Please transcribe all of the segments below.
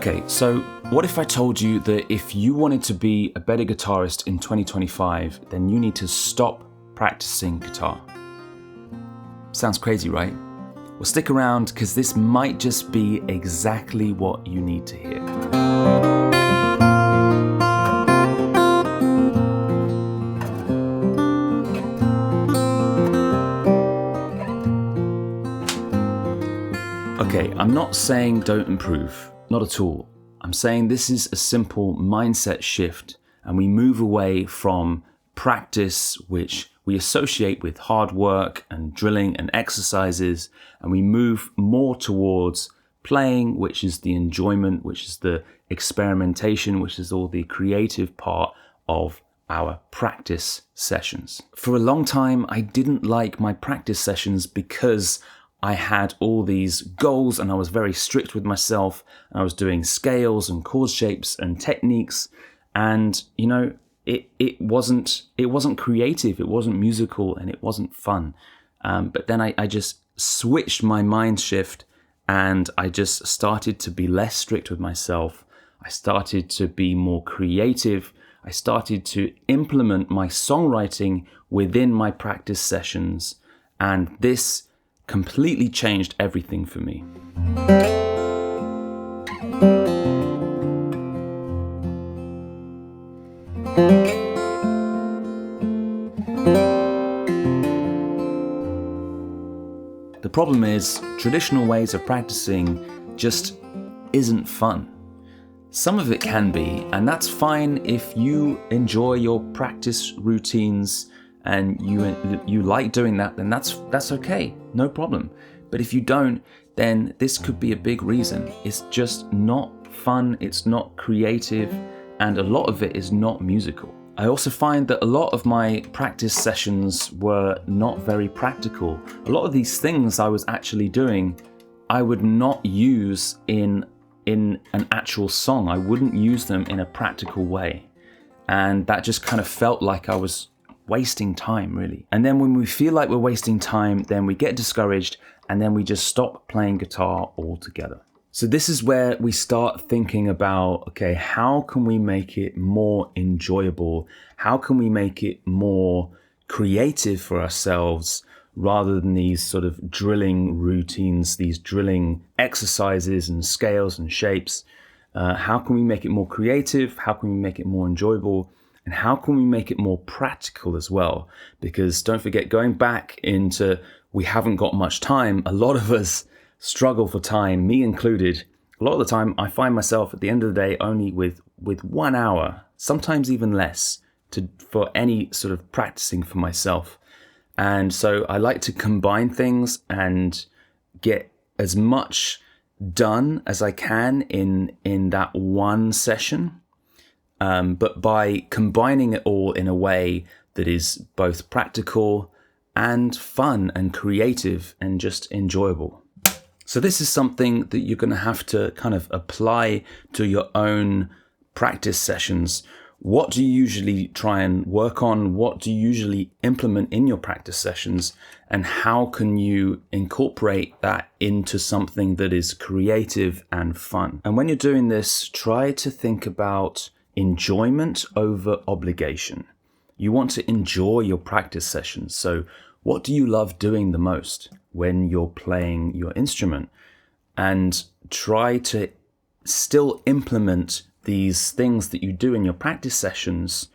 Okay, so what if I told you that if you wanted to be a better guitarist in 2025, then you need to stop practicing guitar? Sounds crazy, right? Well, stick around because this might just be exactly what you need to hear. Okay, I'm not saying don't improve, not at all. I'm saying this is a simple mindset shift and we move away from practice, which we associate with hard work and drilling and exercises, and we move more towards playing, which is the enjoyment, which is the experimentation, which is all the creative part of our practice sessions. For a long time, I didn't like my practice sessions because I had all these goals and I was very strict with myself. And I was doing scales and chord shapes and techniques, and it wasn't creative, it wasn't musical, and it wasn't fun. But then I just switched my mind shift and I just started to be less strict with myself. I started to be more creative. I started to implement my songwriting within my practice sessions, and this completely changed everything for me. The problem is, traditional ways of practicing just isn't fun. Some of it can be, and that's fine if you enjoy your practice routines and you like doing that, then that's okay, no problem. But if you don't, then this could be a big reason. It's just not fun, it's not creative, and a lot of it is not musical. I also find that a lot of my practice sessions were not very practical. A lot of these things I was actually doing, I would not use in an actual song. I wouldn't use them in a practical way. And that just kind of felt like I was wasting time, really. And then when we feel like we're wasting time, then we get discouraged and then we just stop playing guitar altogether. So this is where we start thinking about, okay, how can we make it more enjoyable? How can we make it more creative for ourselves rather than these sort of drilling routines, these drilling exercises and scales and shapes? How can we make it more creative? How can we make it more enjoyable? And how can we make it more practical as well? Because don't forget, going back into we haven't got much time, a lot of us struggle for time, me included. A lot of the time I find myself at the end of the day only with 1 hour, sometimes even less, for any sort of practicing for myself. And so I like to combine things and get as much done as I can in that one session. But by combining it all in a way that is both practical and fun and creative and just enjoyable. So this is something that you're going to have to kind of apply to your own practice sessions. What do you usually try and work on? What do you usually implement in your practice sessions? And how can you incorporate that into something that is creative and fun? And when you're doing this, try to think about enjoyment over obligation. You want to enjoy your practice sessions. So what do you love doing the most when you're playing your instrument? And try to still implement these things that you do in your practice sessions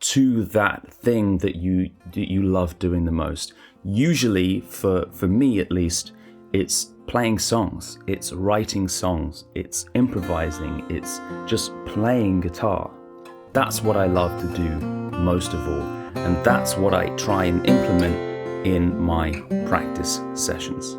to that thing that you love doing the most. Usually, for me at least, it's playing songs, it's writing songs, it's improvising, it's just playing guitar. That's what I love to do most of all, and that's what I try and implement in my practice sessions.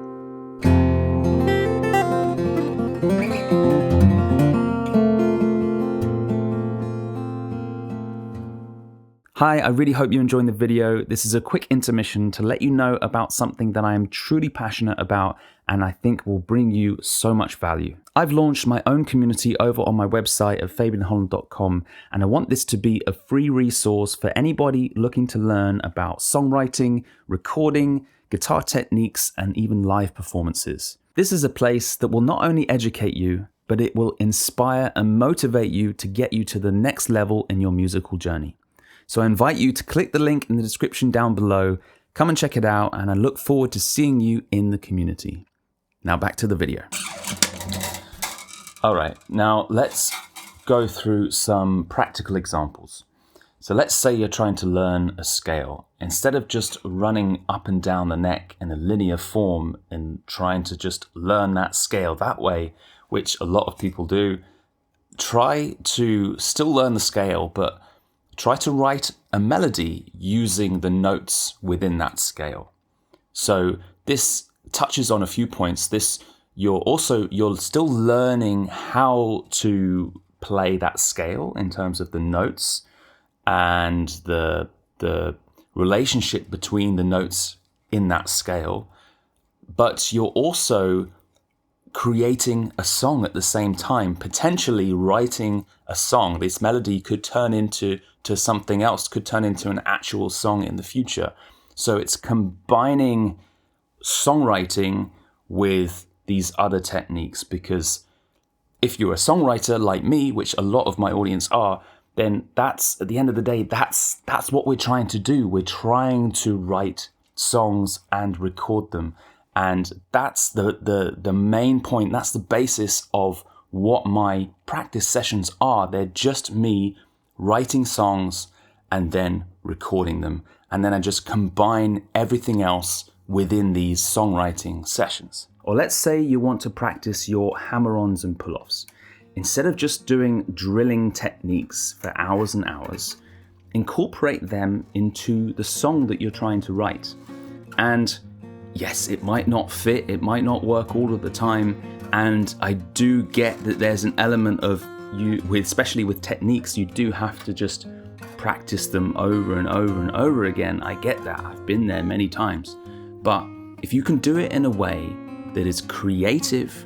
Hi, I really hope you're enjoying the video. This is a quick intermission to let you know about something that I am truly passionate about and I think will bring you so much value. I've launched my own community over on my website at fabianholland.com, and I want this to be a free resource for anybody looking to learn about songwriting, recording, guitar techniques, and even live performances. This is a place that will not only educate you, but it will inspire and motivate you to get you to the next level in your musical journey. So I invite you to click the link in the description down below, come and check it out, and I look forward to seeing you in the community. Now back to the video. All right, now let's go through some practical examples. So let's say you're trying to learn a scale. Instead of just running up and down the neck in a linear form and trying to just learn that scale that way, which a lot of people do, try to still learn the scale, but try to write a melody using the notes within that scale. So this touches on a few points. You're still learning how to play that scale in terms of the notes and the relationship between the notes in that scale, but you're also creating a song at the same time, potentially writing a song. This melody could turn into something else, could turn into an actual song in the future. So it's combining songwriting with these other techniques, because if you're a songwriter like me, which a lot of my audience are, then that's, at the end of the day, that's what we're trying to do. We're trying to write songs and record them. And that's the main point. That's the basis of what my practice sessions are. They're just me writing songs and then recording them. And then I just combine everything else within these songwriting sessions. Or let's say you want to practice your hammer-ons and pull-offs. Instead of just doing drilling techniques for hours and hours, incorporate them into the song that you're trying to write. And yes, it might not fit, it might not work all of the time, and I do get that there's an element of especially with techniques, you do have to just practice them over and over and over again. I get that, I've been there many times. But if you can do it in a way that is creative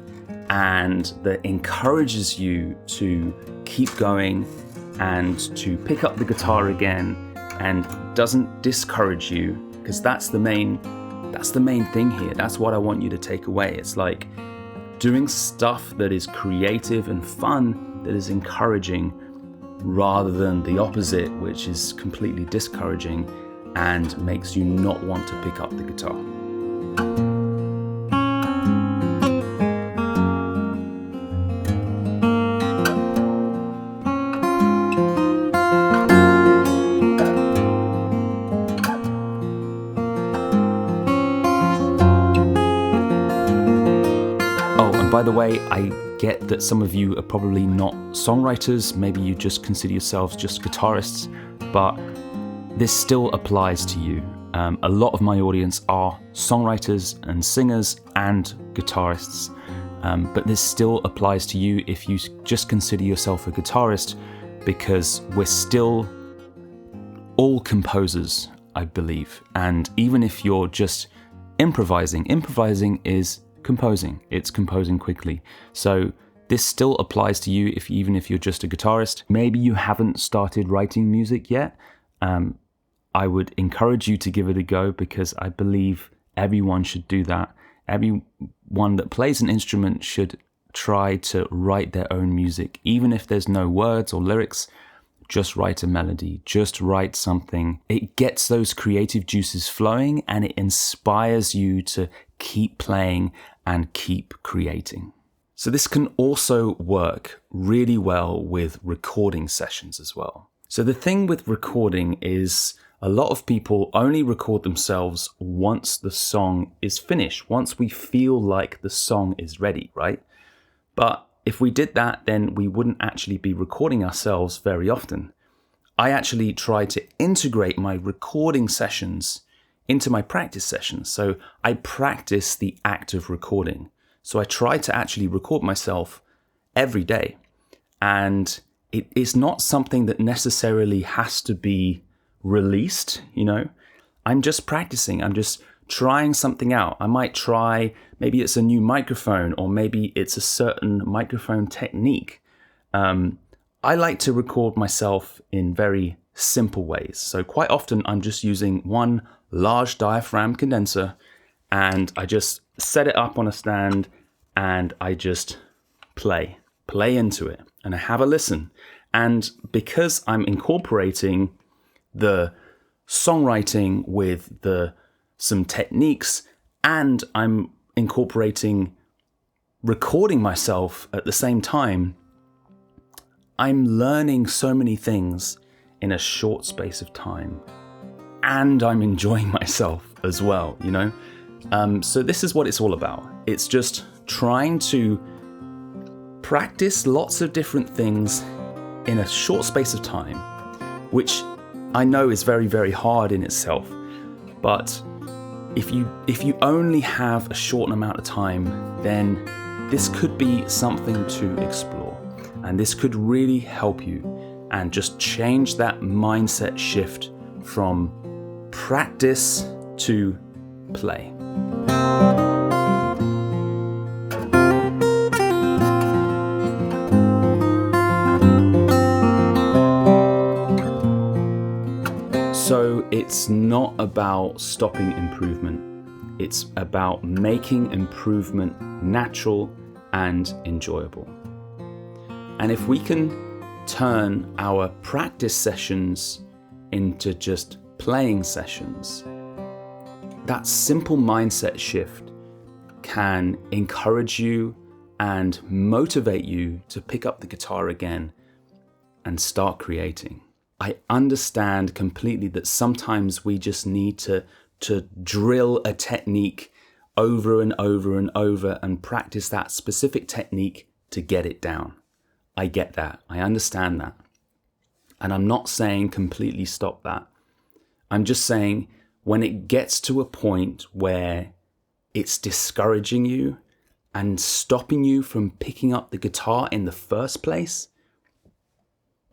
and that encourages you to keep going and to pick up the guitar again and doesn't discourage you, because that's the main thing here. That's what I want you to take away. It's like doing stuff that is creative and fun, that is encouraging, rather than the opposite, which is completely discouraging and makes you not want to pick up the guitar. By the way, I get that some of you are probably not songwriters, maybe you just consider yourselves just guitarists, but this still applies to you. A lot of my audience are songwriters and singers and guitarists, but this still applies to you if you just consider yourself a guitarist, because we're still all composers, I believe. And even if you're just improvising is composing. It's composing quickly. So this still applies to you even if you're just a guitarist. Maybe you haven't started writing music yet. I would encourage you to give it a go, because I believe everyone should do that. Everyone that plays an instrument should try to write their own music. Even if there's no words or lyrics, just write a melody, just write something. It gets those creative juices flowing and it inspires you to keep playing and keep creating. So this can also work really well with recording sessions as well. So the thing with recording is a lot of people only record themselves once the song is finished, once we feel like the song is ready, right? But if we did that, then we wouldn't actually be recording ourselves very often. I actually try to integrate my recording sessions into my practice sessions. So I practice the act of recording. So I try to actually record myself every day. And it is not something that necessarily has to be released, you know. I'm just practicing. I'm just trying something out. I might try, maybe it's a new microphone, or maybe it's a certain microphone technique. I like to record myself in very simple ways. So quite often I'm just using one large diaphragm condenser, and I just set it up on a stand and I just play. play into it and I have a listen. And because I'm incorporating the songwriting with some techniques, and I'm incorporating recording myself at the same time, I'm learning so many things in a short space of time. And I'm enjoying myself as well, you know? So this is what it's all about. It's just trying to practice lots of different things in a short space of time, which I know is very, very hard in itself. But if you only have a short amount of time, then this could be something to explore. And this could really help you and just change that mindset shift from practice to play. So it's not about stopping improvement. It's about making improvement natural and enjoyable. And if we can turn our practice sessions into just playing sessions, that simple mindset shift can encourage you and motivate you to pick up the guitar again and start creating. I understand completely that sometimes we just need to drill a technique over and over and over and practice that specific technique to get it down. I get that. I understand that. And I'm not saying completely stop that. I'm just saying when it gets to a point where it's discouraging you and stopping you from picking up the guitar in the first place,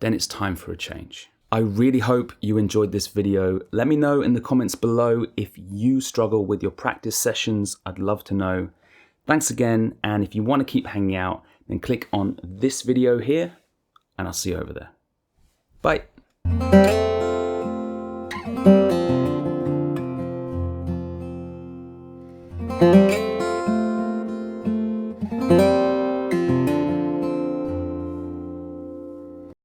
then it's time for a change. I really hope you enjoyed this video. Let me know in the comments below if you struggle with your practice sessions. I'd love to know. Thanks again, and if you want to keep hanging out, then click on this video here, and I'll see you over there. Bye.